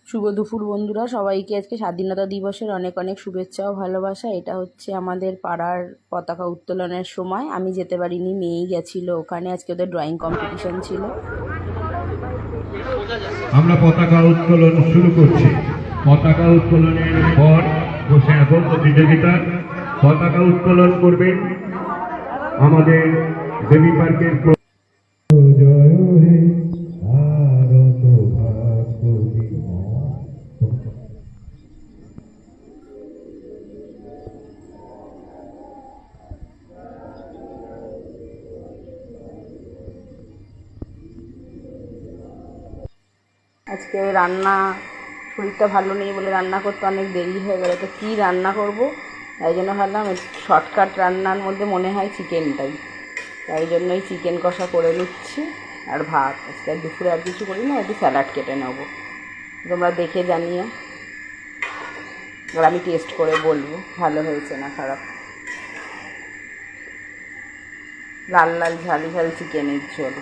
শুভ দুপুর বন্ধুরা, সবাইকে আজকে স্বাধীনতা দিবসের অনেক অনেক শুভেচ্ছা ও ভালোবাসা। এটা হচ্ছে আমাদের পাড়ার পতাকা উত্তোলনের সময়। আমি যেতে পারিনি, মেয়েই গেছিলো ওখানে। আজকে ওদের ড্রয়িং কম্পিটিশন ছিল। আমরা পতাকা উত্তোলন শুরু করছি। পতাকা উত্তোলনের পর বসে এখন প্রতিযোগিতা। পতাকা উত্তোলন করবেন আমাদের দেবী পার্কের জয় হে ভারত ভাগ্যবী। আজকে রান্না, শরীরটা ভালো নেই বলে রান্না করতে অনেক দেরি হয়ে গেল। তো কী রান্না করব, তাই জন্য ভাবলাম শর্টকাট রান্নার মধ্যে মনে হয় চিকেনটাই। তাই জন্যই চিকেন কষা করে নিচ্ছি আর ভাত। আজকে দুপুরে আর কিছু করি না, একটু স্যালাড কেটে নেবো। তোমরা দেখে জানিও, আর আমি টেস্ট করে বলবো ভালো হয়েছে না খারাপ। লাল লাল ঝাল ঝাল চিকেনের ঝোল।